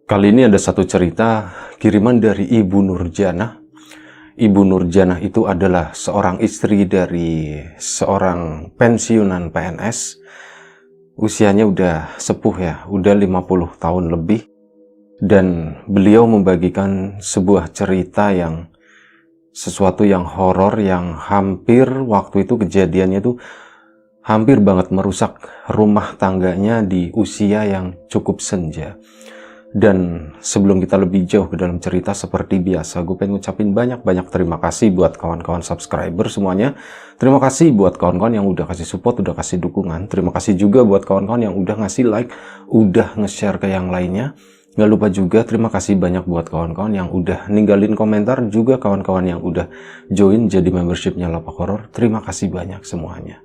Kali ini ada satu cerita kiriman dari Ibu Nurjanah. Ibu Nurjanah itu adalah seorang istri dari seorang pensiunan PNS. Usianya udah sepuh ya, udah 50 tahun lebih. Dan beliau membagikan sebuah cerita yang sesuatu yang horor yang hampir waktu itu kejadiannya itu hampir banget merusak rumah tangganya di usia yang cukup senja. Dan sebelum kita lebih jauh ke dalam cerita, seperti biasa, gue pengen ngucapin banyak-banyak terima kasih buat kawan-kawan subscriber semuanya. Terima kasih buat kawan-kawan yang udah kasih support, udah kasih dukungan. Terima kasih juga buat kawan-kawan yang udah ngasih like, udah nge-share ke yang lainnya. Nggak lupa juga terima kasih banyak buat kawan-kawan yang udah ninggalin komentar, juga kawan-kawan yang udah join jadi membershipnya Lapak Horor. Terima kasih banyak semuanya.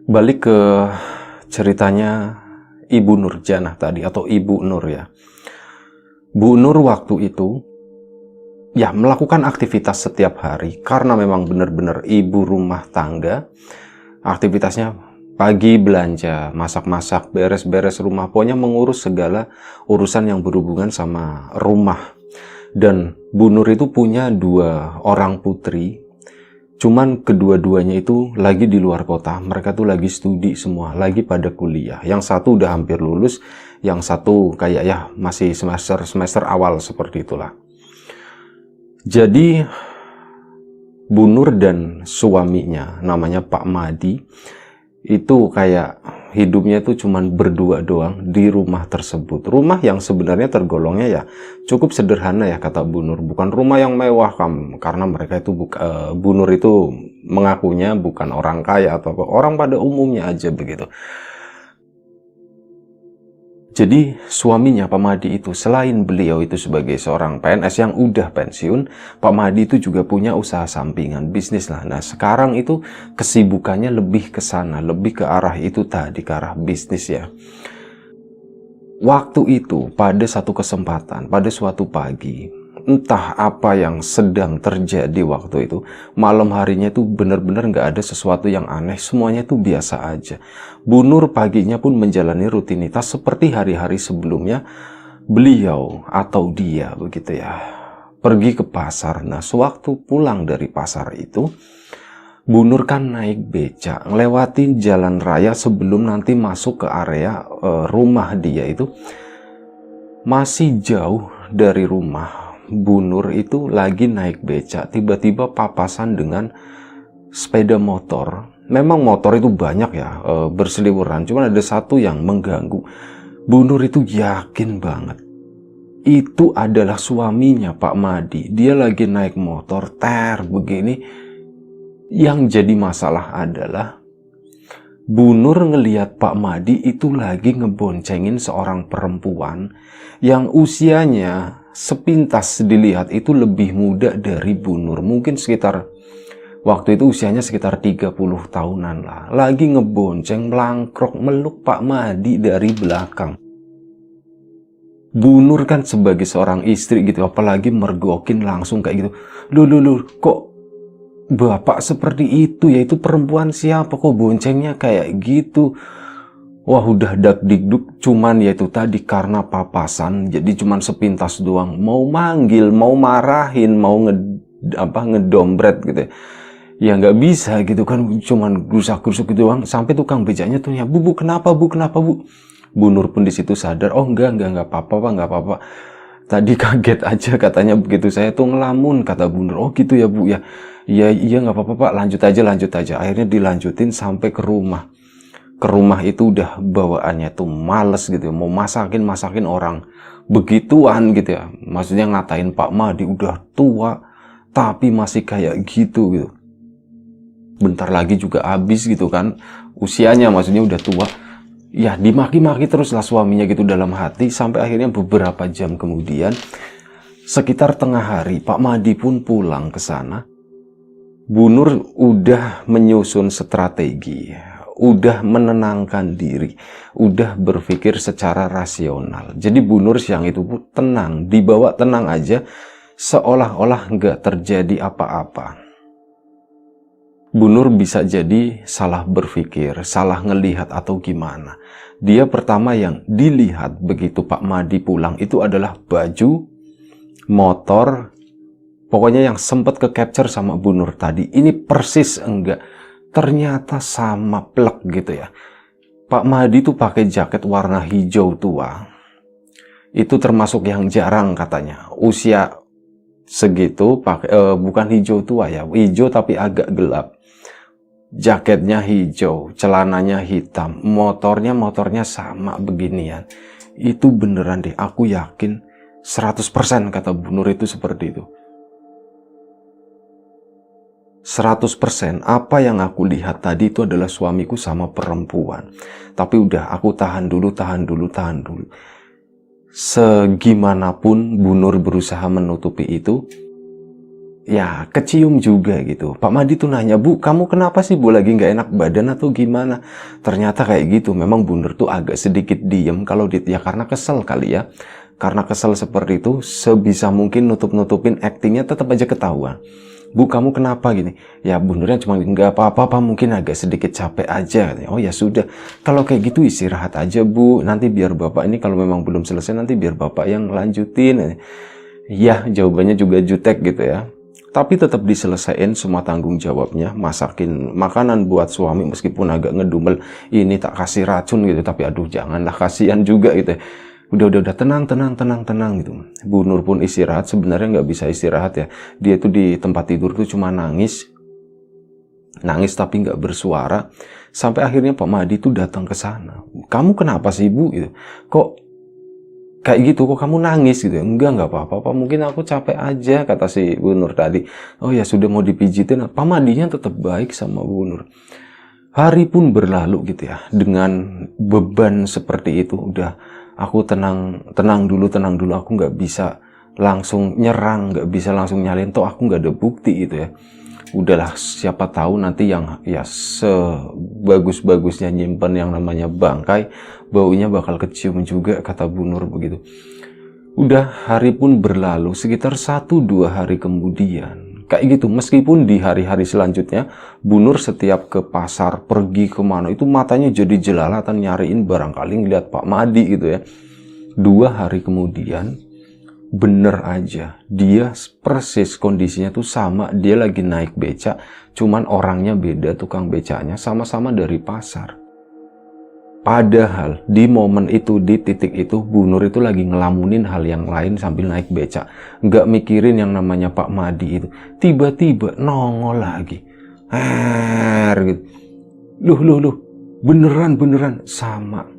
Balik ke ceritanya Ibu Nurjanah tadi, atau Ibu Nur ya. Bu Nur waktu itu ya melakukan aktivitas setiap hari karena memang benar-benar ibu rumah tangga. Aktivitasnya pagi belanja, masak-masak, beres-beres rumah, pokoknya mengurus segala urusan yang berhubungan sama rumah. Dan Bu Nur itu punya 2 orang putri. Cuman kedua-duanya itu lagi di luar kota, mereka tuh lagi studi semua, lagi pada kuliah. Yang satu udah hampir lulus, yang satu kayak ya masih semester awal seperti itulah. Jadi Bu Nur dan suaminya namanya Pak Madi itu kayak hidupnya itu cuman berdua doang di rumah tersebut. Rumah yang sebenarnya tergolongnya ya cukup sederhana ya kata Bu Nur. Bukan rumah yang mewah karena mereka itu Bu Nur itu mengakunya bukan orang kaya atau orang pada umumnya aja begitu. Jadi suaminya Pak Madi itu selain beliau itu sebagai seorang PNS yang udah pensiun, Pak Madi itu juga punya usaha sampingan, bisnis lah. Nah sekarang itu kesibukannya lebih ke sana, lebih ke arah itu tadi, ke arah bisnis ya. Waktu itu pada satu kesempatan, pada suatu pagi, entah apa yang sedang terjadi waktu itu, malam harinya itu benar-benar nggak ada sesuatu yang aneh, semuanya itu biasa aja. Bu Nur paginya pun menjalani rutinitas seperti hari-hari sebelumnya. Beliau atau dia begitu ya, pergi ke pasar. Nah sewaktu pulang dari pasar itu, Bu Nur kan naik becak, ngelewatin jalan raya sebelum nanti masuk ke area rumah dia itu. Masih jauh dari rumah, Bu Nur itu lagi naik becak, tiba-tiba papasan dengan sepeda motor. Memang motor itu banyak ya, berseliweran, cuman ada satu yang mengganggu. Bu Nur itu yakin banget itu adalah suaminya Pak Madi. Dia lagi naik motor begini. Yang jadi masalah adalah Bu Nur ngelihat Pak Madi itu lagi ngeboncengin seorang perempuan yang usianya sepintas dilihat itu lebih muda dari Bu Nur. Mungkin sekitar, waktu itu usianya sekitar 30 tahunan lah. Lagi ngebonceng, melangkrok, meluk Pak Madi dari belakang. Bu Nur kan sebagai seorang istri gitu, apalagi mergokin langsung kayak gitu. Loh, kok bapak seperti itu, yaitu perempuan siapa kok boncengnya kayak gitu. Wah udah dak-dikduk, cuman yaitu tadi karena papasan, jadi cuman sepintas doang. Mau manggil, mau marahin, mau ngedombret gitu ya nggak bisa gitu kan, cuman gerusak-gerusuk gitu doang. Sampai tukang becaknya tuh ya, bu kenapa bu. Bu Nur pun di situ sadar, oh enggak apa-apa Pak, nggak apa-apa. Tadi kaget aja katanya begitu, saya tuh ngelamun, kata Bu Nur. Oh gitu ya Bu ya. Iya nggak apa-apa Pak, lanjut aja. Akhirnya dilanjutin sampai ke rumah. Ke rumah itu udah bawaannya tuh males gitu, mau masakin orang begituan gitu ya. Maksudnya ngatain Pak Madi udah tua tapi masih kayak gitu. Bentar lagi juga habis gitu kan usianya, maksudnya udah tua. Ya dimaki-maki teruslah suaminya gitu dalam hati, sampai akhirnya beberapa jam kemudian, sekitar tengah hari, Pak Madi pun pulang ke sana. Bu Nur udah menyusun strategi, udah menenangkan diri, udah berpikir secara rasional. Jadi Bu Nur siang itu pun tenang, dibawa tenang aja, seolah-olah nggak terjadi apa-apa. Bu Nur bisa jadi salah berpikir, salah ngelihat atau gimana. Dia pertama yang dilihat begitu Pak Madi pulang itu adalah baju, motor, pokoknya yang sempat ke capture sama Bu Nur tadi. Ini persis enggak. Ternyata sama plek gitu ya. Pak Madi tuh pakai jaket warna hijau tua. Itu termasuk yang jarang katanya. Usia segitu pakai bukan hijau tua ya, hijau tapi agak gelap. Jaketnya hijau, celananya hitam, motornya sama beginian. Itu beneran deh, aku yakin 100% kata Bu Nur itu seperti itu. 100% apa yang aku lihat tadi itu adalah suamiku sama perempuan. Tapi udah aku tahan dulu. Segimanapun Bu Nur berusaha menutupi itu, ya kecium juga gitu. Pak Madi tuh nanya, Bu, kamu kenapa sih Bu, lagi nggak enak badan atau gimana? Ternyata kayak gitu. Memang Bu Nur tuh agak sedikit diem kalau ya karena kesel kali ya. Karena kesel seperti itu, sebisa mungkin nutup-nutupin aktingnya tetap aja ketahuan. Bu, kamu kenapa gini? Ya Bu Nurnya cuma nggak apa-apa, mungkin agak sedikit capek aja. Oh ya sudah, kalau kayak gitu istirahat aja Bu. Nanti biar Bapak ini kalau memang belum selesai nanti biar Bapak yang lanjutin. Ya jawabannya juga jutek gitu ya. Tapi tetap diselesaikan semua tanggung jawabnya, masakin makanan buat suami meskipun agak ngedumel, ini tak kasih racun gitu, tapi aduh janganlah, kasihan juga gitu. Udah tenang gitu. Bu Nur pun istirahat, sebenarnya nggak bisa istirahat ya. Dia tuh di tempat tidur tuh cuma nangis tapi nggak bersuara. Sampai akhirnya Pak Madi tuh datang ke sana. Kamu kenapa sih Bu? Gitu. Kok kayak gitu, kok kamu nangis gitu? Enggak apa-apa, mungkin aku capek aja, kata si Bu Nur tadi. Oh ya sudah, mau dipijitin. Pak Madinya tetap baik sama Bu Nur. Hari pun berlalu gitu ya, dengan beban seperti itu. Udah, aku tenang dulu, aku nggak bisa langsung nyerang, nggak bisa langsung nyalin, toh aku nggak ada bukti gitu ya. Udahlah, siapa tahu nanti yang ya sebagus-bagusnya nyimpen yang namanya bangkai, baunya bakal kecium juga, kata Bu Nur begitu. Udah, hari pun berlalu, sekitar 1-2 hari kemudian kayak gitu. Meskipun di hari-hari selanjutnya Bu Nur setiap ke pasar, pergi kemana itu matanya jadi jelalatan nyariin barangkali ngeliat Pak Madi gitu ya. 2 hari kemudian bener aja, dia persis kondisinya tuh sama. Dia lagi naik becak, cuman orangnya beda, tukang becaknya sama-sama dari pasar. Padahal di momen itu, di titik itu, Bu Nur itu lagi ngelamunin hal yang lain sambil naik becak, nggak mikirin yang namanya Pak Madi itu. Tiba-tiba nongol lagi, gitu. Loh, beneran sama.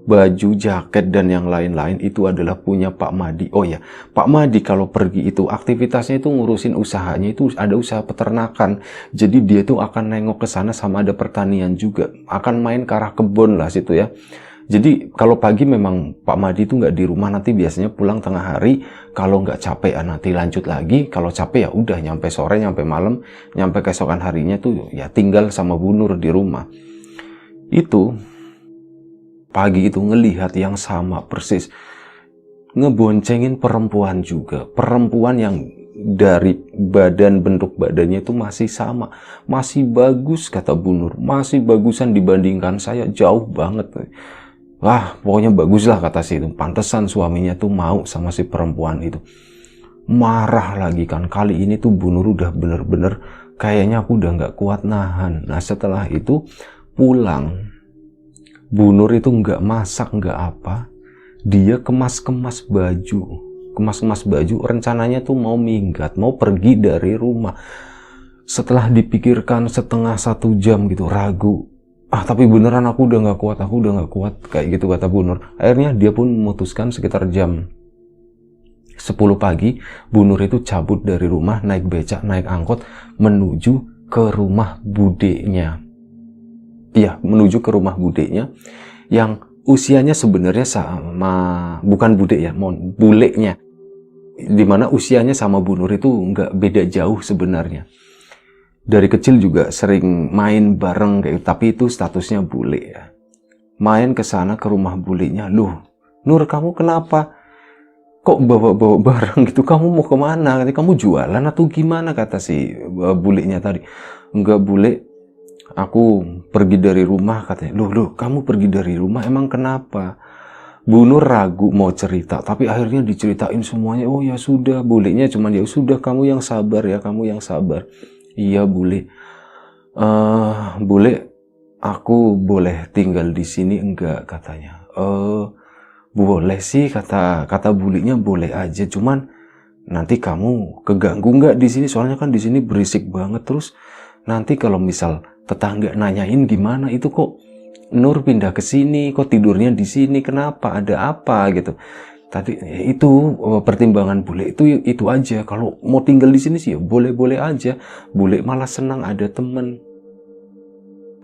Baju, jaket, dan yang lain-lain itu adalah punya Pak Madi. Oh ya, Pak Madi kalau pergi itu aktivitasnya itu ngurusin usahanya, itu ada usaha peternakan. Jadi dia tuh akan nengok ke sana, sama ada pertanian juga. Akan main ke arah kebun lah situ ya. Jadi kalau pagi memang Pak Madi itu nggak di rumah, nanti biasanya pulang tengah hari. Kalau nggak capek ya nanti lanjut lagi. Kalau capek ya udah, nyampe sore, nyampe malam, nyampe keesokan harinya tuh ya tinggal sama Bu Nur di rumah. Itu pagi itu ngelihat yang sama persis, ngeboncengin perempuan juga, perempuan yang dari bentuk badannya itu masih sama, masih bagus, kata Bu Nur, masih bagusan dibandingkan saya, jauh banget. Wah, pokoknya bagus lah, kata si itu. Pantesan suaminya tuh mau sama si perempuan itu. Marah lagi kan, kali ini tuh Bu Nur udah bener-bener kayaknya aku udah nggak kuat nahan. Nah setelah itu pulang, Bu Nur itu nggak masak, nggak apa. Dia kemas-kemas baju, rencananya tuh mau minggat, mau pergi dari rumah. Setelah dipikirkan setengah 1 jam gitu, ragu. Tapi beneran aku udah nggak kuat, kayak gitu kata Bu Nur. Akhirnya dia pun memutuskan sekitar jam 10 pagi, Bu Nur itu cabut dari rumah, naik becak, naik angkot, menuju ke rumah budenya. Iya, menuju ke rumah budenya yang usianya sebenarnya sama, bukan bude ya, bulenya. Dimana usianya sama Bu Nur itu nggak beda jauh sebenarnya. Dari kecil juga sering main bareng kayak, tapi itu statusnya bule ya. Main ke sana ke rumah bulenya. Loh, Nur kamu kenapa? kok bawa-bawa barang gitu, kamu mau kemana? Katanya, kamu jualan atau gimana? Kata si bulenya tadi. Enggak bule, aku pergi dari rumah, katanya. Loh, kamu pergi dari rumah, emang kenapa? Bu Nur ragu mau cerita, tapi akhirnya diceritain semuanya. Oh ya sudah, bulenya cuman ya sudah, kamu yang sabar ya, kamu yang sabar. Iya bule, bule, aku boleh tinggal di sini enggak? Katanya. Boleh sih, kata bulenya, boleh aja, cuman nanti kamu keganggu nggak di sini? Soalnya kan di sini berisik banget, terus nanti kalau misal tetangga nanyain gimana, itu kok Nur pindah ke sini, kok tidurnya di sini, kenapa, ada apa gitu. Tadi itu pertimbangan bule itu aja. Kalau mau tinggal di sini sih ya boleh-boleh aja. Bule malah senang ada temen.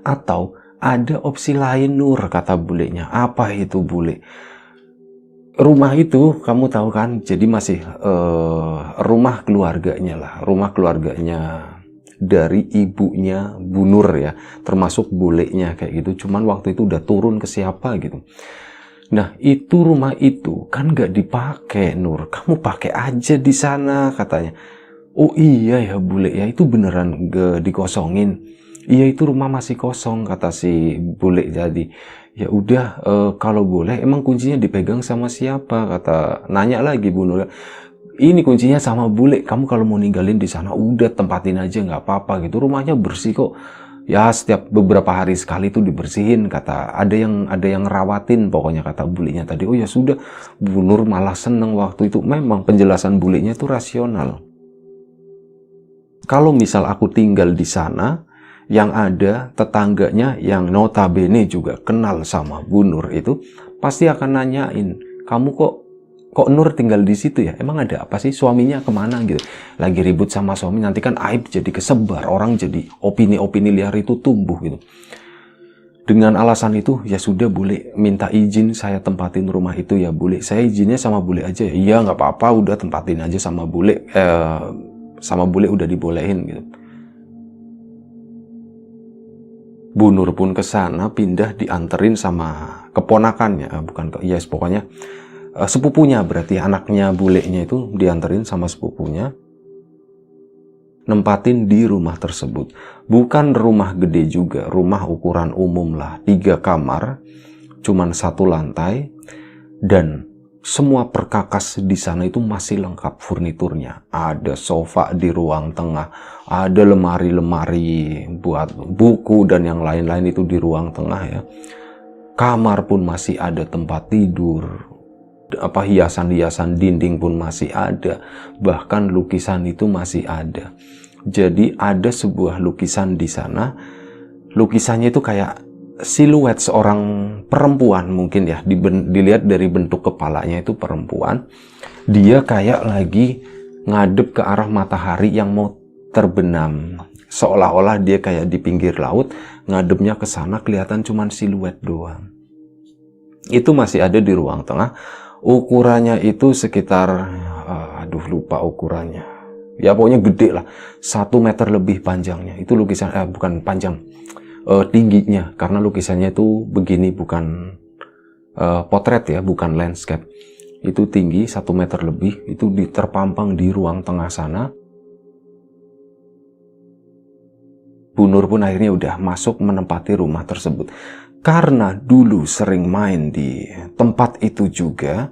Atau ada opsi lain Nur, kata bulenya. Apa itu bule? Rumah itu kamu tahu kan, jadi masih rumah keluarganya lah, rumah keluarganya dari ibunya Bu Nur ya, termasuk bulenya kayak gitu. Cuman waktu itu udah turun ke siapa gitu. Nah itu rumah itu kan gak dipakai Nur, kamu pakai aja di sana, katanya. Oh iya ya bule ya, itu beneran gak dikosongin? Iya itu rumah masih kosong, kata si bule. Jadi ya udah, kalau boleh emang kuncinya dipegang sama siapa? Kata, nanya lagi Bu Nur. Ini kuncinya sama bule, kamu kalau mau ninggalin di sana udah tempatin aja, nggak apa-apa gitu. Rumahnya bersih kok. Ya setiap beberapa hari sekali tuh dibersihin, kata. Ada yang ngerawatin pokoknya, kata bulenya tadi. Oh ya sudah, Bu Nur malah seneng waktu itu. Memang penjelasan bulenya itu rasional. Kalau misal aku tinggal di sana, yang ada tetangganya yang notabene juga kenal sama Bu Nur itu pasti akan nanyain, kamu kok Nur tinggal di situ ya? Emang ada apa sih? Suaminya kemana gitu? Lagi ribut sama suami, nanti kan aib jadi kesebar, orang jadi opini-opini liar itu tumbuh gitu. Dengan alasan itu, ya sudah bule, minta izin saya tempatin rumah itu ya bule. Saya izinnya sama bule aja ya. Iya nggak apa-apa, udah tempatin aja sama bule. Sama bule udah dibolehin gitu. Bu Nur pun ke sana, pindah, dianterin sama keponakannya, pokoknya sepupunya, berarti anaknya bulenya itu dianterin sama sepupunya, nempatin di rumah tersebut. Bukan rumah gede juga, rumah ukuran umum lah, 3 kamar, cuman 1 lantai, dan semua perkakas di sana itu masih lengkap furniturnya. Ada sofa di ruang tengah, ada lemari-lemari buat buku dan yang lain-lain itu di ruang tengah ya. Kamar pun masih ada tempat tidur, hiasan-hiasan dinding pun masih ada, bahkan lukisan itu masih ada. Jadi ada sebuah lukisan di sana, lukisannya itu kayak siluet seorang perempuan mungkin ya, dilihat dari bentuk kepalanya itu perempuan, dia kayak lagi ngadep ke arah matahari yang mau terbenam, seolah-olah dia kayak di pinggir laut, ngadepnya ke sana, kelihatan cuman siluet doang. Itu masih ada di ruang tengah. Ukurannya itu sekitar lupa ukurannya, ya pokoknya gede lah, 1 meter lebih panjangnya. Itu lukisan, bukan panjang, tingginya, karena lukisannya itu begini, bukan potret ya, bukan landscape. Itu tinggi 1 meter lebih, itu terpampang di ruang tengah sana. Bu Nur pun akhirnya udah masuk menempati rumah tersebut. Karena dulu sering main di tempat itu juga,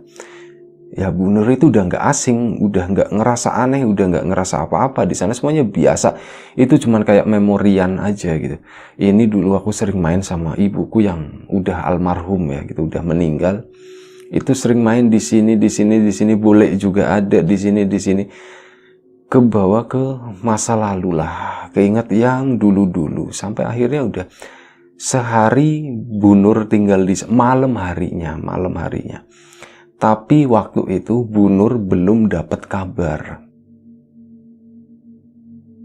ya Bu Nur itu udah nggak asing, udah nggak ngerasa aneh, udah nggak ngerasa apa-apa. Di sana semuanya biasa. Itu cuman kayak memorian aja gitu. Ini dulu aku sering main sama ibuku yang udah almarhum ya gitu, udah meninggal. Itu sering main di sini, boleh juga ada di sini. Kebawa ke masa lalu lah, keinget yang dulu-dulu. Sampai akhirnya udah sehari Bu Nur tinggal di malam harinya. Tapi waktu itu Bu Nur belum dapat kabar.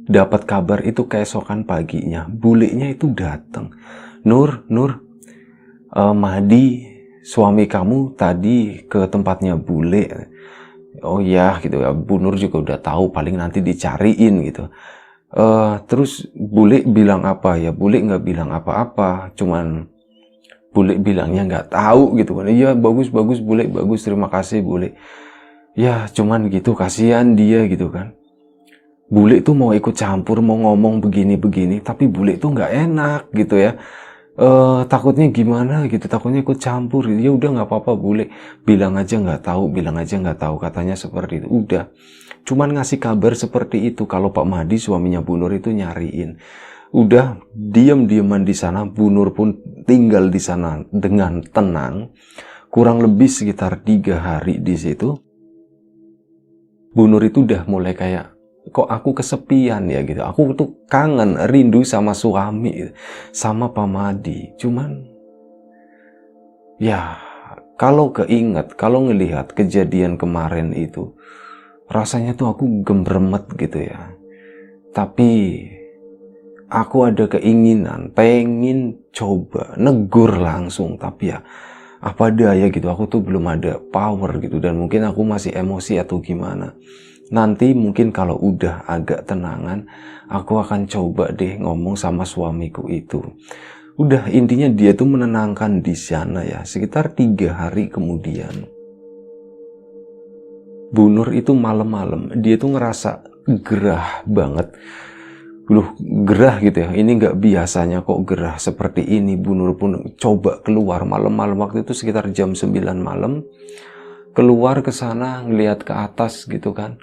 Dapat kabar itu keesokan paginya, bulenya itu datang. Nur, Mahdi, suami kamu tadi ke tempatnya bule. Oh ya gitu ya, Bu Nur juga udah tahu, paling nanti dicariin gitu. Terus bule bilang apa ya? Bule nggak bilang apa-apa, cuman bule bilangnya nggak tahu gitu kan. Iya bagus bule, bagus, terima kasih bule. Ya cuman gitu, kasihan dia gitu kan. Bule tuh mau ikut campur, mau ngomong begini-begini, tapi bule tuh nggak enak gitu ya. Takutnya gimana gitu, takutnya ikut campur. Ya udah nggak apa-apa bule, bilang aja nggak tahu, bilang aja nggak tahu, katanya seperti itu. Udah, cuman ngasih kabar seperti itu kalau Pak Mahdi suaminya Bu Nur itu nyariin. Udah diam-diaman di sana, Bu Nur pun tinggal di sana dengan tenang. Kurang lebih sekitar 3 hari di situ, Bu Nur itu udah mulai kayak, kok aku kesepian ya gitu. Aku tuh kangen, rindu sama suami, sama Pak Mahdi. Cuman, ya kalau keinget, kalau ngelihat kejadian kemarin itu, rasanya tuh aku gemeremet gitu ya. Tapi aku ada keinginan, pengen coba negur langsung, tapi ya apa daya gitu, aku tuh belum ada power gitu, dan mungkin aku masih emosi atau gimana. Nanti mungkin kalau udah agak tenangan, aku akan coba deh ngomong sama suamiku itu. Udah, intinya dia tuh menenangkan di sana ya. Sekitar 3 hari kemudian, Bu Nur itu malam-malam, dia tuh ngerasa gerah banget. Loh, gerah gitu ya, ini nggak biasanya kok gerah seperti ini. Bu Nur pun coba keluar malam-malam, waktu itu sekitar jam 9 malam, keluar ke sana ngelihat ke atas gitu kan,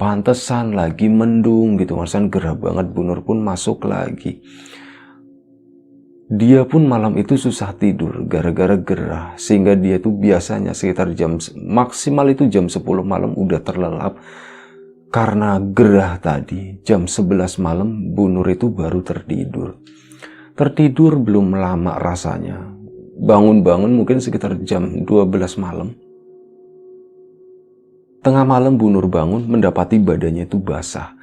pantesan lagi mendung gitu, pantesan gerah banget. Bu Nur pun masuk lagi. Dia pun malam itu susah tidur gara-gara gerah, sehingga dia tuh biasanya sekitar jam maksimal itu jam 10 malam udah terlelap. Karena gerah tadi, jam 11 malam Bu Nur itu baru tertidur. Tertidur belum lama rasanya. Bangun-bangun mungkin sekitar jam 12 malam. Tengah malam Bu Nur bangun mendapati badannya itu basah.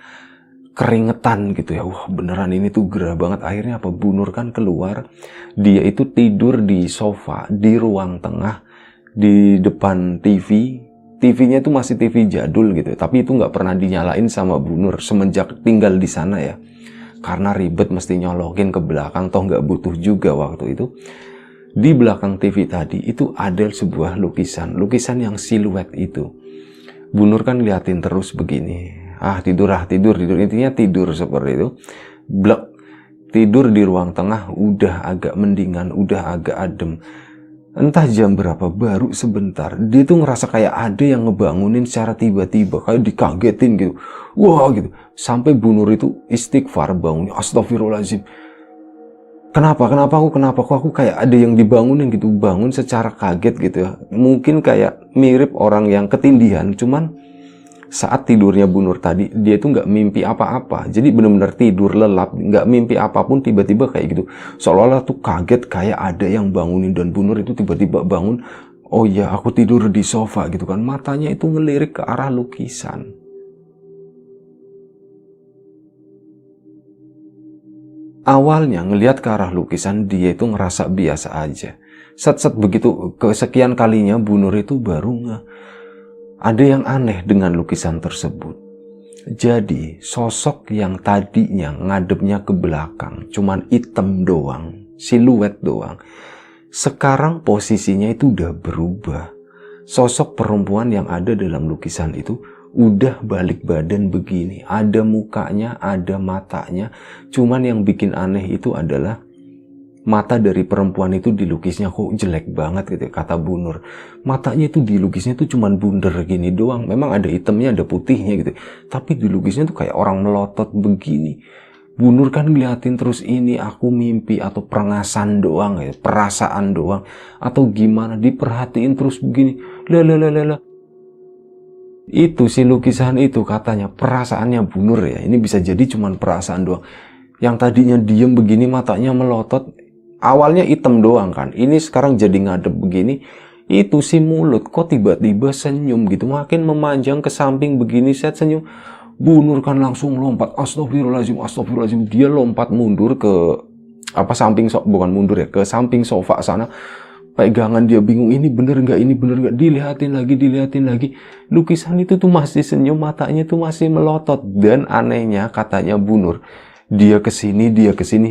Keringetan gitu ya. Wah, beneran ini tuh gerah banget. Akhirnya apa? Bu Nur kan keluar. Dia itu tidur di sofa di ruang tengah di depan TV. TV-nya itu masih TV jadul gitu, tapi itu nggak pernah dinyalain sama Bu Nur semenjak tinggal di sana ya. Karena ribet mesti nyolokin ke belakang, toh nggak butuh juga waktu itu. Di belakang TV tadi itu ada sebuah lukisan yang siluet itu. Bu Nur kan liatin terus begini. Tidur, intinya tidur seperti itu. Blek, tidur di ruang tengah, udah agak mendingan, udah agak adem. Entah jam berapa, baru sebentar dia tuh ngerasa kayak ada yang ngebangunin secara tiba-tiba, kayak dikagetin gitu. Wah gitu, sampai Bu Nur itu istighfar bangun, astagfirullahaladzim. Kenapa aku kayak ada yang dibangunin gitu, bangun secara kaget gitu ya. Mungkin kayak mirip orang yang ketindihan, cuman saat tidurnya Bu Nur tadi, dia tuh nggak mimpi apa-apa. Jadi benar-benar tidur lelap, nggak mimpi apapun, tiba-tiba kayak gitu. Seolah-olah tuh kaget kayak ada yang bangunin, dan Bu Nur itu tiba-tiba bangun. Oh ya, aku tidur di sofa gitu kan. Matanya itu ngelirik ke arah lukisan. Awalnya ngelihat ke arah lukisan, dia itu ngerasa biasa aja. Set-set begitu kesekian kalinya Bu Nur itu baru ada yang aneh dengan lukisan tersebut. Jadi sosok yang tadinya ngadepnya ke belakang, cuman hitam doang, siluet doang, sekarang posisinya itu udah berubah. Sosok perempuan yang ada dalam lukisan itu udah balik badan begini, ada mukanya, ada matanya. Cuman yang bikin aneh itu adalah mata dari perempuan itu dilukisnya kok jelek banget gitu, kata Bu Nur. Matanya itu dilukisnya tuh cuman bunder gini doang. Memang ada hitamnya, ada putihnya gitu, tapi dilukisnya tuh kayak orang melotot begini. Bu Nur kan ngeliatin terus, ini aku mimpi atau perengasan doang ya, perasaan doang atau gimana, diperhatiin terus begini. Lah. Itu si lukisan itu katanya perasaannya Bu Nur ya. Ini bisa jadi cuman perasaan doang. Yang tadinya diem begini, matanya melotot, awalnya hitam doang kan, ini sekarang jadi ngadep begini. Itu si mulut kok tiba-tiba senyum gitu, makin memanjang ke samping begini, set senyum. Bu Nur kan langsung lompat, astagfirullahaladzim. Dia lompat mundur ke samping, bukan mundur ya, ke samping sofa sana. Pegangan dia bingung, ini bener nggak, dilihatin lagi. Lukisan itu tuh masih senyum, matanya tuh masih melotot. Dan anehnya katanya Bu Nur, dia kesini,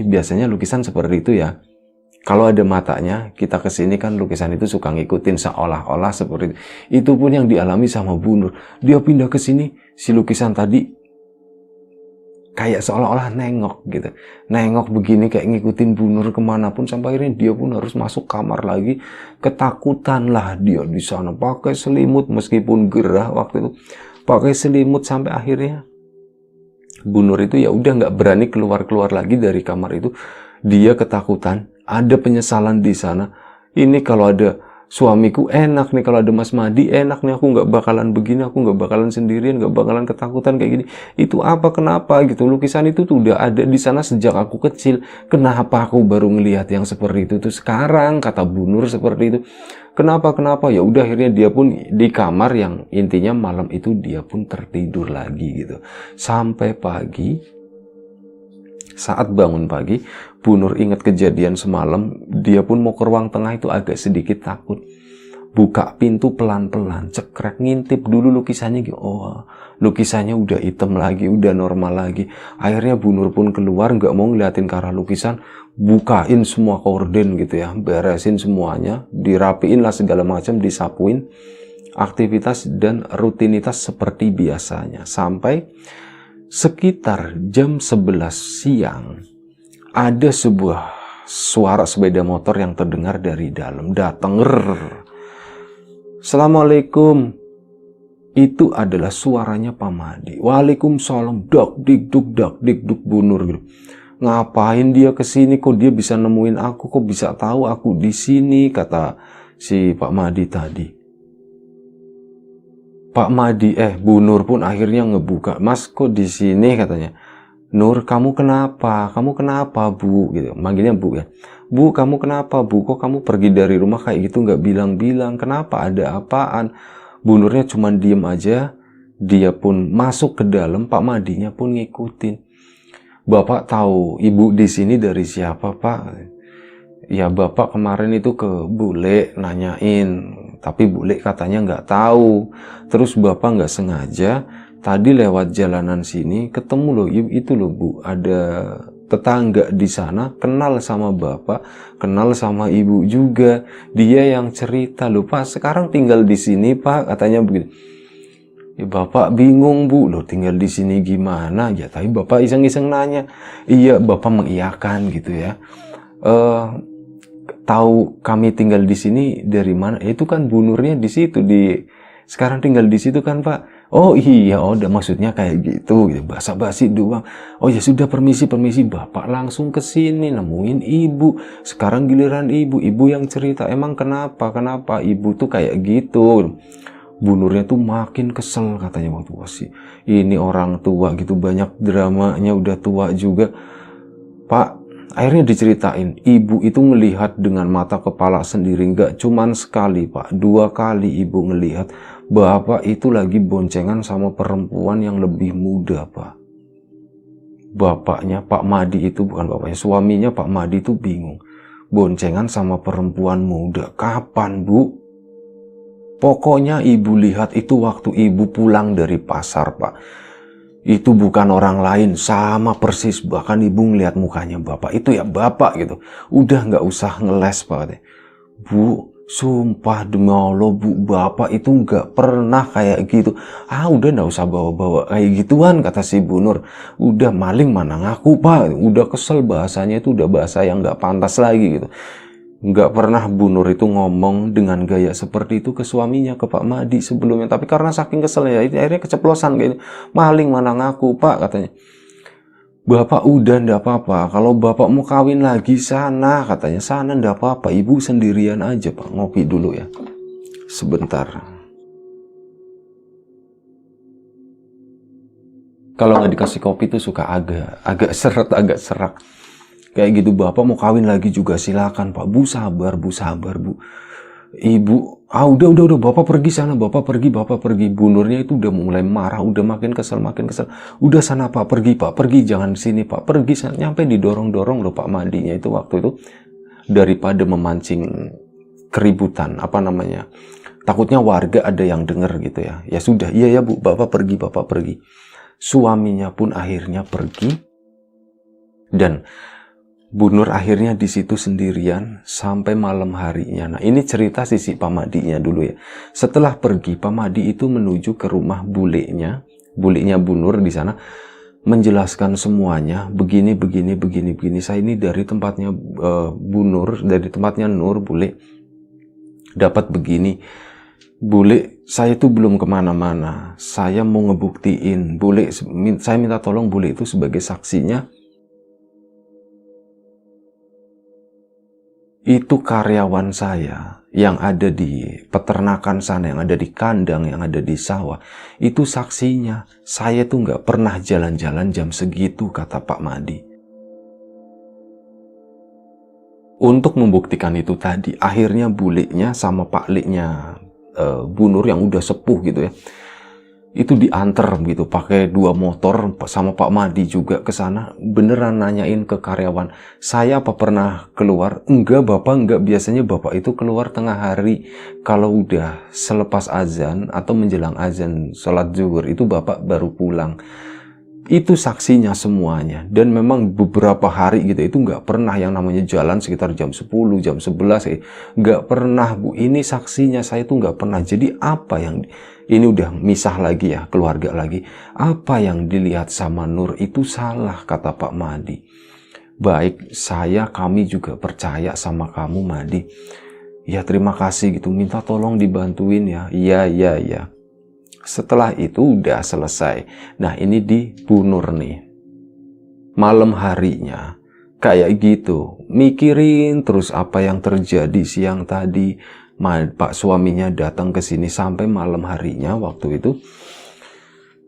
biasanya lukisan seperti itu ya, Kalau ada matanya, kita kesini kan lukisan itu suka ngikutin seolah-olah seperti itu. Itu pun yang dialami sama Bu Nur. Dia pindah ke sini, si lukisan tadi kayak seolah-olah nengok gitu. Nengok begini kayak ngikutin Bu Nur kemanapun, sampai akhirnya dia pun harus masuk kamar lagi. Ketakutan lah dia di sana pakai selimut, meskipun gerah waktu itu. Pakai selimut sampai akhirnya Bu Nur itu ya udah nggak berani keluar-keluar lagi dari kamar itu. Dia ketakutan. Ada penyesalan di sana. Ini kalau ada suamiku enak nih, kalau ada Mas Madi enak nih, aku nggak bakalan begini, aku nggak bakalan sendirian, nggak bakalan ketakutan kayak gini. Itu apa, kenapa gitu? Lukisan itu tuh udah ada di sana sejak aku kecil. Kenapa aku baru ngelihat yang seperti itu tuh sekarang? Kata Bu Nur seperti itu. Kenapa? Ya udah akhirnya dia pun di kamar yang intinya malam itu dia pun tertidur lagi gitu. Sampai pagi. Saat bangun pagi, Bu Nur ingat kejadian semalam, dia pun mau ke ruang tengah itu agak sedikit takut. Buka pintu pelan-pelan, cekrek, ngintip dulu lukisannya gitu. Oh, lukisannya udah hitam lagi, udah normal lagi. Akhirnya Bu Nur pun keluar, nggak mau ngeliatin ke arah lukisan, bukain semua korden gitu ya, beresin semuanya, dirapiin lah segala macam, disapuin, aktivitas dan rutinitas seperti biasanya. Sampai sekitar jam 11 siang, ada sebuah suara sepeda motor yang terdengar dari dalam. Datang. Assalamualaikum. Itu adalah suaranya Pak Madi. Waalaikumsalam. Dak dik duk Bu Nur gitu. Ngapain dia kesini? Kok dia bisa nemuin aku? Kok bisa tahu aku di sini? Kata si Pak Madi tadi. Pak Madi, Bu Nur pun akhirnya ngebuka. Mas, kok di sini katanya. Nur, kamu kenapa? Kamu kenapa, Bu? Gitu. Manggilnya Bu ya. Bu, kamu kenapa, Bu? Kok kamu pergi dari rumah kayak gitu nggak bilang-bilang? Kenapa? Ada apaan? Bu Nurnya cuma diem aja. Dia pun masuk ke dalam. Pak Madinya pun ngikutin. Bapak tahu Ibu di sini dari siapa, Pak? Ya, Bapak kemarin itu ke Bule nanyain. Tapi Bule katanya nggak tahu. Terus Bapak nggak sengaja tadi lewat jalanan sini ketemu loh, itu loh Bu, ada tetangga di sana kenal sama Bapak, kenal sama Ibu juga. Dia yang cerita loh, Pak sekarang tinggal di sini Pak, katanya begitu. Ya, Bapak bingung Bu, loh tinggal di sini gimana? Ya tapi Bapak iseng-iseng nanya. Iya, Bapak mengiyakan gitu ya. Tahu kami tinggal di sini dari mana? Itu kan Bu Nurnya di situ, sekarang tinggal di situ kan Pak? Oh iya, udah maksudnya kayak gitu, basa-basi doang. Oh ya sudah, permisi. Bapak langsung ke sini nemuin Ibu. Sekarang giliran Ibu yang cerita. Emang kenapa Ibu tuh kayak gitu? Bu Nurnya tuh makin kesel katanya waktu sih. Ini orang tua gitu, banyak dramanya, udah tua juga. Pak, akhirnya diceritain, Ibu itu melihat dengan mata kepala sendiri, nggak cuman sekali Pak, 2 kali Ibu ngelihat Bapak itu lagi boncengan sama perempuan yang lebih muda Pak. Bapaknya Pak Madi itu, bukan bapaknya, suaminya Pak Madi itu bingung. Boncengan sama perempuan muda, kapan Bu? Pokoknya Ibu lihat itu waktu Ibu pulang dari pasar Pak. Itu bukan orang lain, sama persis, bahkan Ibu ngeliat mukanya Bapak, itu ya Bapak gitu. Udah nggak usah ngeles Pak. Bu, sumpah demi Allah Bu, Bapak itu nggak pernah kayak gitu. Udah nggak usah bawa-bawa kayak gituan, kata si Bu Nur. Udah maling mana ngaku Pak, udah kesel, bahasanya itu udah bahasa yang nggak pantas lagi gitu. Nggak pernah Bu Nur itu ngomong dengan gaya seperti itu ke suaminya, ke Pak Madi sebelumnya. Tapi karena saking keselnya, akhirnya keceplosan kayak maling mana ngaku Pak, katanya. Bapak udah ndak apa-apa, kalau Bapak mau kawin lagi sana, katanya. Sana ndak apa-apa, Ibu sendirian aja Pak, ngopi dulu ya. Sebentar. Kalau nggak dikasih kopi tuh suka agak seret, agak serak. Kayak gitu, Bapak mau kawin lagi juga silakan Pak. Bu sabar Bu. Ibu, udah Bapak pergi sana, Bapak pergi. Bu Nurnya itu udah mulai marah, udah makin kesel. Udah sana Pak, pergi, jangan sini Pak, pergi sana. Nyampe didorong-dorong loh Pak Mandinya itu waktu itu, daripada memancing keributan, takutnya warga ada yang denger gitu ya. Ya sudah, iya ya Bu, Bapak pergi. Suaminya pun akhirnya pergi. Dan Bu Nur akhirnya di situ sendirian sampai malam harinya. Nah, ini cerita sisi Pak Madinya dulu ya. Setelah pergi, Pak Madi itu menuju ke rumah bulenya Bu Nur di sana, menjelaskan semuanya, begini. Saya ini dari tempatnya Bu Nur, dari tempatnya Nur, bule, dapat begini. Bule, saya itu belum kemana-mana. Saya mau ngebuktiin. Bule, saya minta tolong bule itu sebagai saksinya. Itu karyawan saya yang ada di peternakan sana, yang ada di kandang, yang ada di sawah. Itu saksinya. Saya tuh nggak pernah jalan-jalan jam segitu, kata Pak Madi. Untuk membuktikan itu tadi, akhirnya bulenya sama Pak Liknya Bu Nur yang udah sepuh gitu ya, itu diantar gitu pakai 2 motor sama Pak Madi juga ke sana. Beneran nanyain ke karyawan, saya apa pernah keluar? Enggak Bapak, enggak. Biasanya Bapak itu keluar tengah hari, kalau udah selepas azan atau menjelang azan sholat zuhur itu Bapak baru pulang. Itu saksinya semuanya. Dan memang beberapa hari gitu itu nggak pernah yang namanya jalan sekitar jam 10, jam 11 nggak pernah Bu. Ini saksinya, saya tuh nggak pernah. Jadi apa yang ini udah misah lagi ya, keluarga lagi. Apa yang dilihat sama Nur itu salah, kata Pak Madi. Baik, kami juga percaya sama kamu Madi. Ya terima kasih gitu, minta tolong dibantuin ya. Iya. Setelah itu udah selesai. Nah ini di Bu Nur nih. Malam harinya kayak gitu, mikirin terus apa yang terjadi siang tadi. Pak suaminya datang ke sini sampai malam harinya waktu itu.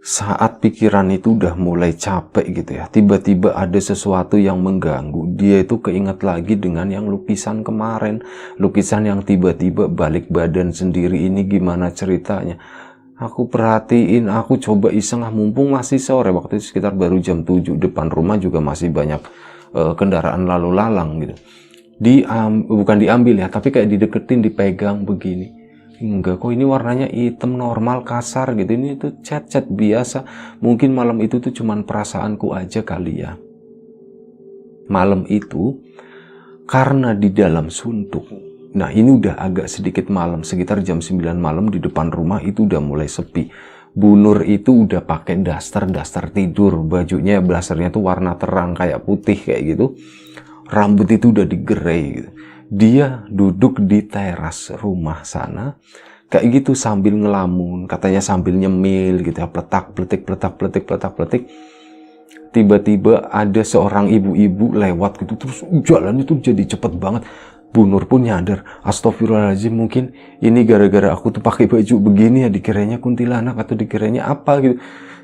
Saat pikiran itu udah mulai capek gitu ya, tiba-tiba ada sesuatu yang mengganggu. Dia itu keinget lagi dengan yang lukisan kemarin. Lukisan yang tiba-tiba balik badan sendiri, ini gimana ceritanya? Aku perhatiin, aku coba iseng, mumpung masih sore, waktu itu sekitar baru jam 7, depan rumah juga masih banyak kendaraan lalu lalang gitu. Bukan diambil ya, tapi kayak dideketin, dipegang begini. Enggak kok, ini warnanya hitam normal kasar gitu, ini tuh cat biasa. Mungkin malam itu tuh cuman perasaanku aja kali ya. Malam itu, karena di dalam suntuk, nah ini udah agak sedikit malam, sekitar jam 9 malam di depan rumah itu udah mulai sepi. Bu Nur itu udah pakai daster tidur, bajunya blasternya tuh warna terang kayak putih kayak gitu. Rambut itu udah digerai gitu. Dia duduk di teras rumah sana kayak gitu sambil ngelamun, katanya sambil nyemil gitu ya, pletak-pletik. Tiba-tiba ada seorang ibu-ibu lewat gitu, terus jalannya tuh jadi cepet banget. Bu Nur pun nyadar, astagfirullahaladzim, mungkin ini gara-gara aku tuh pakai baju begini ya, dikiranya kuntilanak atau dikiranya apa gitu.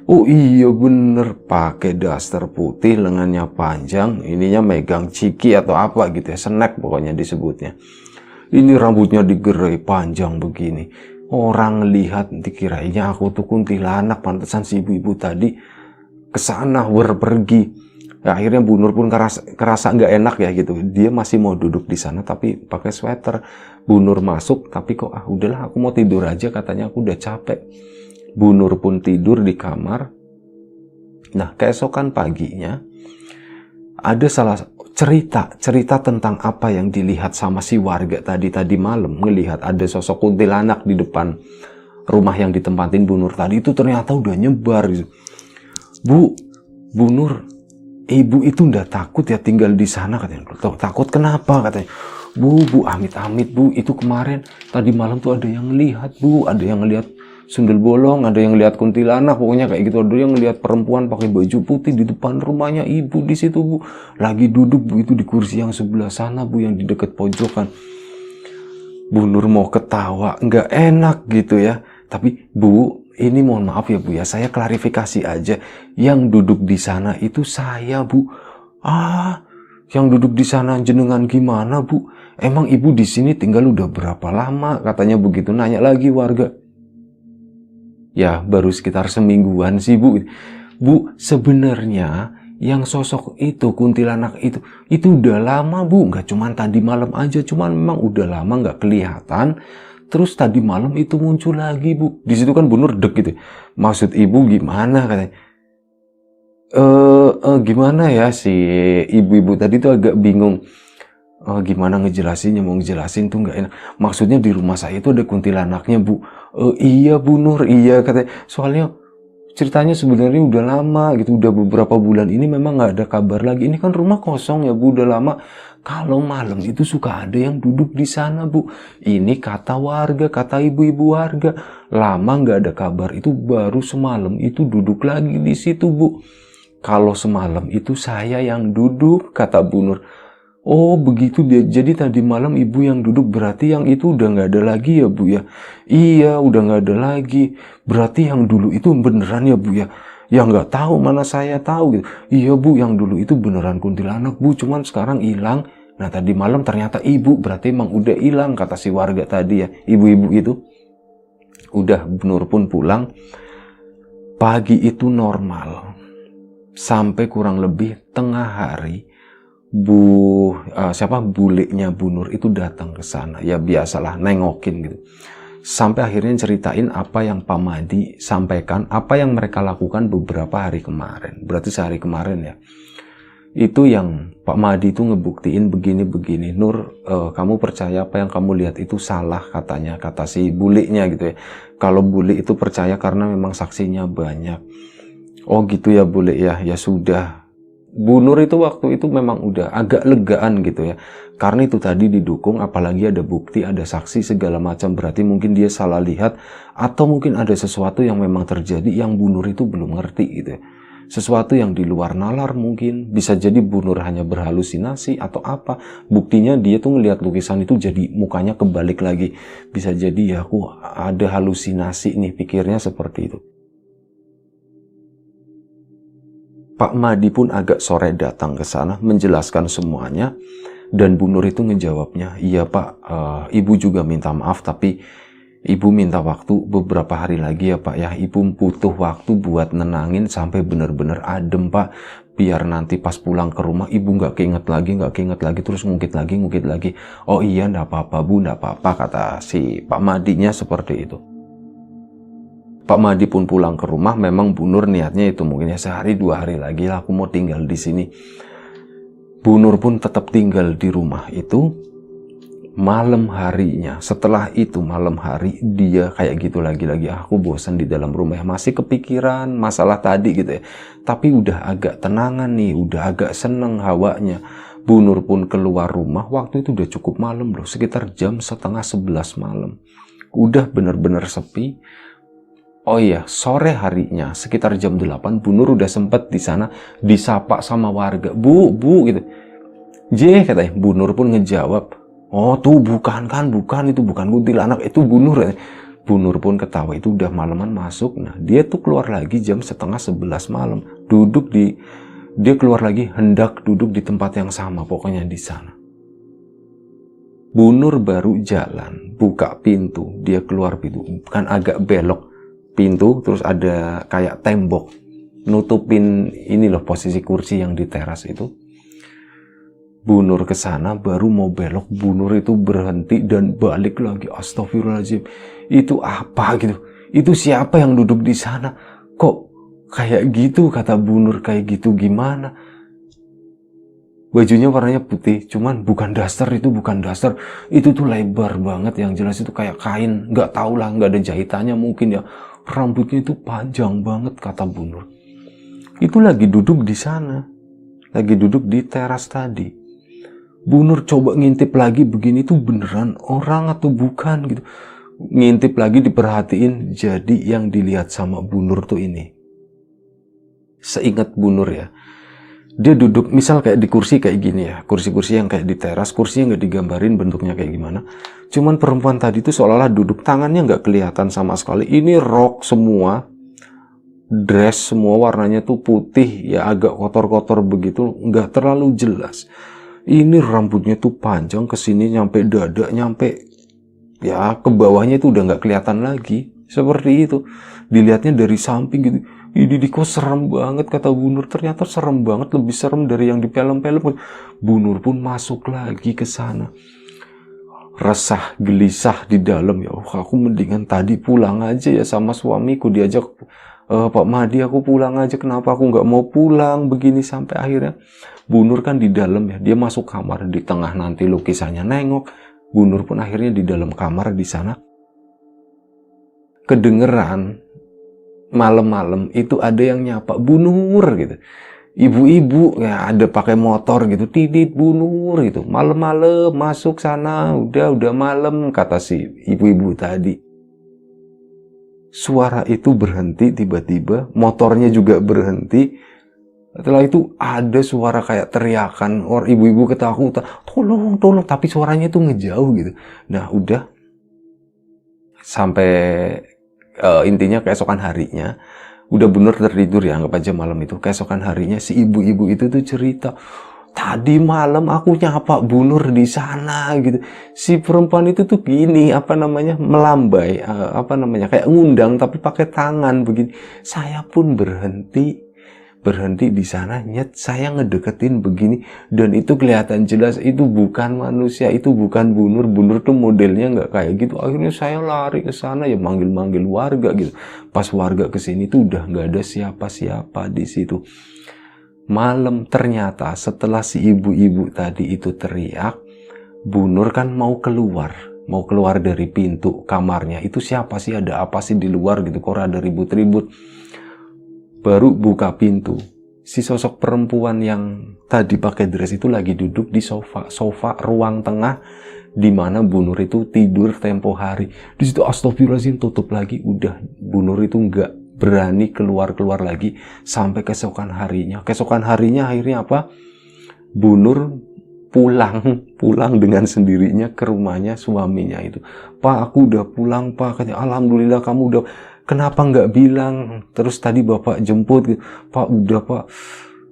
Oh iya bener, pakai daster putih, lengannya panjang, ininya megang ciki atau apa gitu ya, snack pokoknya disebutnya. Ini rambutnya digerai panjang begini. Orang lihat dikiranya aku tuh kuntilanak, pantesan si ibu-ibu tadi kesana pergi. Ya, akhirnya Bu Nur pun kerasa nggak enak ya gitu. Dia masih mau duduk di sana tapi pakai sweater. Bu Nur masuk tapi kok udahlah aku mau tidur aja, katanya aku udah capek. Bu Nur pun tidur di kamar. Nah keesokan paginya ada cerita tentang apa yang dilihat sama si warga tadi malam. Ngelihat ada sosok kuntilanak di depan rumah yang ditempatin Bu Nur tadi, itu ternyata udah nyebar gitu. Bu Nur, ibu itu udah takut ya tinggal di sana, katanya. Takut kenapa, katanya. Bu, amit-amit Bu, itu kemarin tadi malam tuh ada yang lihat Bu, ada yang lihat sundel bolong, ada yang lihat kuntilanak, pokoknya kayak gitu. Ada yang lihat perempuan pakai baju putih di depan rumahnya ibu di situ Bu, lagi duduk Bu, itu di kursi yang sebelah sana Bu, yang di dekat pojokan. Bu Nur mau ketawa, nggak enak gitu ya, tapi Bu, ini mohon maaf ya Bu ya, saya klarifikasi aja. Yang duduk di sana itu saya Bu. Yang duduk di sana jenengan gimana Bu? Emang ibu di sini tinggal udah berapa lama? Katanya begitu, nanya lagi warga. Ya baru sekitar semingguan sih Bu. Bu, sebenarnya yang sosok itu, kuntilanak itu udah lama Bu. Nggak cuman tadi malam aja, cuman memang udah lama nggak kelihatan. Terus tadi malam itu muncul lagi Bu. Di situ kan Bu Nur dek gitu. Maksud ibu gimana, katanya? Gimana ya, si ibu-ibu tadi tuh agak bingung. Gimana ngejelasinnya, mau ngejelasin tuh nggak enak. Maksudnya di rumah saya itu ada kuntilanaknya, Bu. Iya Bu Nur, iya katanya. Soalnya ceritanya sebenarnya udah lama gitu, udah beberapa bulan ini memang nggak ada kabar lagi. Ini kan rumah kosong ya Bu, udah lama. Kalau malam itu suka ada yang duduk di sana Bu. Ini kata warga, kata ibu-ibu warga. Lama nggak ada kabar, itu baru semalam itu duduk lagi di situ Bu. Kalau semalam itu saya yang duduk, kata Bu Nur. Oh begitu dia. Jadi tadi malam ibu yang duduk, berarti yang itu udah nggak ada lagi ya Bu ya? Iya udah nggak ada lagi. Berarti yang dulu itu beneran ya Bu ya? Ya nggak tahu, mana saya tahu gitu. Iya Bu, yang dulu itu beneran kuntilanak Bu, cuman sekarang hilang. Nah tadi malam ternyata ibu, berarti emang udah hilang, kata si warga tadi ya, ibu-ibu itu. Udah Bu Nur pun pulang. Pagi itu normal. Sampai kurang lebih tengah hari bulenya Bu Nur itu datang ke sana. Ya biasalah nengokin gitu. Sampai akhirnya ceritain apa yang Pak Madi sampaikan, apa yang mereka lakukan beberapa hari kemarin. Berarti sehari kemarin ya. Itu yang Pak Madi itu ngebuktiin begini-begini. Nur, kamu percaya apa yang kamu lihat itu salah katanya, kata si bulenya gitu ya. Kalau bule itu percaya karena memang saksinya banyak. Oh gitu ya bule ya, ya sudah. Bu Nur itu waktu itu memang udah agak legaan gitu ya. Karena itu tadi didukung, apalagi ada bukti, ada saksi segala macam. Berarti mungkin dia salah lihat, atau mungkin ada sesuatu yang memang terjadi yang Bu Nur itu belum ngerti gitu ya. Sesuatu yang di luar nalar mungkin. Bisa jadi Bu Nur hanya berhalusinasi atau apa. Buktinya dia tuh ngelihat lukisan itu jadi mukanya kebalik lagi. Bisa jadi ya aku ada halusinasi nih, pikirnya seperti itu. Pak Madi pun agak sore datang ke sana menjelaskan semuanya, dan Bu Nur itu ngejawabnya, iya Pak, Ibu juga minta maaf tapi Ibu minta waktu beberapa hari lagi ya Pak ya. Ibu butuh waktu buat nenangin sampai benar-benar adem Pak, biar nanti pas pulang ke rumah Ibu nggak keinget lagi, terus ngungkit lagi. Oh iya, nggak apa-apa Bu, nggak apa-apa, kata si Pak Madinya seperti itu. Pak Madi pun pulang ke rumah. Memang Bu Nur niatnya itu mungkin ya sehari 2 hari lagi lah aku mau tinggal di sini. Bu Nur pun tetap tinggal di rumah itu. Malam harinya, setelah itu malam hari dia kayak gitu lagi-lagi, aku bosan di dalam rumah ya, masih kepikiran masalah tadi gitu ya. Tapi udah agak tenangan nih, udah agak seneng hawanya. Bu Nur pun keluar rumah, waktu itu udah cukup malam loh, sekitar jam 10:30 malam. Udah bener-bener sepi. Oh iya, sore harinya sekitar jam 8 Bu Nur udah sempet di sana disapa sama warga. Bu gitu. Katanya. Bu Nur pun ngejawab, oh tuh bukan itu bukan kuntilanak, itu Bu Nur. Bu Nur pun ketawa, itu udah malaman masuk. Nah dia tuh keluar lagi jam 10:30 malam. Dia keluar lagi hendak duduk di tempat yang sama, pokoknya di sana. Bu Nur baru jalan, buka pintu, dia keluar pintu, kan agak belok pintu, terus ada kayak tembok nutupin ini loh posisi kursi yang di teras itu. Bu Nur ke sana baru mau belok, Bu Nur itu berhenti dan balik lagi. Astagfirullahaladzim, itu apa gitu? Itu siapa yang duduk di sana? Kok kayak gitu, kata Bu Nur, kayak gitu gimana? Bajunya warnanya putih, cuman bukan daster, itu bukan daster. Itu tuh lebar banget, yang jelas itu kayak kain, nggak tahu lah, nggak ada jahitannya mungkin ya. Rambutnya itu panjang banget, kata Bu Nur. Itu lagi duduk di sana, lagi duduk di teras tadi. Bu Nur coba ngintip lagi, begini tuh beneran orang atau bukan gitu. Ngintip lagi, diperhatiin, jadi yang dilihat sama Bu Nur tuh ini. Seingat Bu Nur ya, dia duduk misal kayak di kursi kayak gini ya, kursi-kursi yang kayak di teras, kursinya nggak digambarin bentuknya kayak gimana. Cuman perempuan tadi tuh seolah-olah duduk, tangannya nggak kelihatan sama sekali. Ini rok semua, dress semua warnanya tuh putih ya, agak kotor-kotor begitu, nggak terlalu jelas. Ini rambutnya tuh panjang ke sini nyampe dada, nyampe ya ke bawahnya itu udah nggak kelihatan lagi. Seperti itu. Dilihatnya dari samping gitu. Ini kok serem banget, kata Bu Nur. Ternyata serem banget, lebih serem dari yang di film-film. Bu Nur pun masuk lagi ke sana. Resah, gelisah di dalam, ya aku mendingan tadi pulang aja ya sama suamiku, diajak Pak Mahdi aku pulang aja, kenapa aku nggak mau pulang begini, sampai akhirnya Bu Nur kan di dalam ya, dia masuk kamar di tengah, nanti lukisannya nengok. Bu Nur pun akhirnya di dalam kamar di sana kedengeran malam-malam itu ada yang nyapa Bu Nur gitu. Ibu-ibu ya ada pakai motor gitu, Tidit Bu Nur gitu, malam-malam masuk sana, udah malam, kata si ibu-ibu tadi. Suara itu berhenti tiba-tiba, motornya juga berhenti. Setelah itu ada suara kayak teriakan, orang ibu-ibu ketakutan, tolong, tapi suaranya itu ngejauh gitu. Nah udah, sampai intinya keesokan harinya, udah bener tertidur ya, anggap aja malam itu. Keesokan harinya si ibu-ibu itu tuh cerita, tadi malam aku nyapa Bu Nur di sana gitu. Si perempuan itu tuh gini, melambai, kayak ngundang tapi pakai tangan begini. Saya pun berhenti di sana, nyet, saya ngedeketin begini, dan itu kelihatan jelas itu bukan manusia, itu bukan Bu Nur. Bu Nur tuh modelnya nggak kayak gitu. Akhirnya saya lari ke sana ya, manggil warga gitu. Pas warga kesini tuh udah nggak ada siapa-siapa di situ. Malam ternyata setelah si ibu-ibu tadi itu teriak, Bu Nur kan mau keluar dari pintu kamarnya. Itu siapa sih, ada apa sih di luar gitu, kok ada ribut-ribut. Baru buka pintu, si sosok perempuan yang tadi pakai dress itu lagi duduk di sofa ruang tengah di mana Bu Nur itu tidur tempo hari. Di situ astagfirullahaladzim, tutup lagi. Udah, Bu Nur itu nggak berani keluar lagi sampai keesokan harinya. Keesokan harinya akhirnya apa? Bu Nur pulang dengan sendirinya ke rumahnya suaminya itu. Pak, aku udah pulang Pak, katanya. Alhamdulillah kamu udah, kenapa nggak bilang? Terus tadi Bapak jemput gitu. Pak, udah Pak,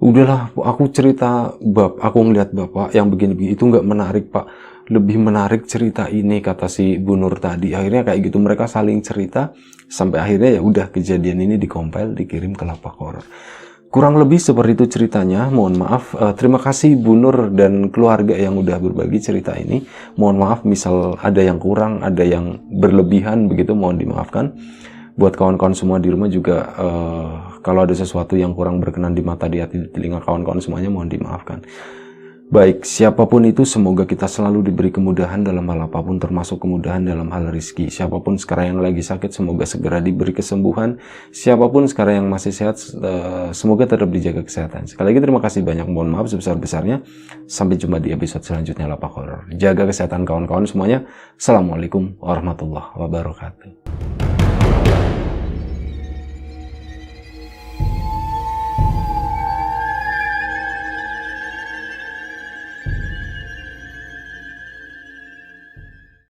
udahlah, aku cerita aku ngeliat Bapak yang begini-begini itu nggak menarik Pak, lebih menarik cerita ini, kata si Bu Nur tadi. Akhirnya kayak gitu mereka saling cerita sampai akhirnya ya udah, kejadian ini dikompil, dikirim ke Lapak Horor. Kurang lebih seperti itu ceritanya. Mohon maaf, terima kasih Bu Nur dan keluarga yang udah berbagi cerita ini. Mohon maaf misal ada yang kurang, ada yang berlebihan begitu, mohon dimaafkan. Buat kawan-kawan semua di rumah juga, kalau ada sesuatu yang kurang berkenan di mata, di hati, di telinga kawan-kawan semuanya, mohon dimaafkan. Baik, siapapun itu, semoga kita selalu diberi kemudahan dalam hal apapun, termasuk kemudahan dalam hal rezeki. Siapapun sekarang yang lagi sakit, semoga segera diberi kesembuhan. Siapapun sekarang yang masih sehat, semoga tetap dijaga kesehatan. Sekali lagi terima kasih banyak, mohon maaf sebesar-besarnya. Sampai jumpa di episode selanjutnya Lapak Horor. Jaga kesehatan kawan-kawan semuanya. Assalamualaikum warahmatullahi wabarakatuh.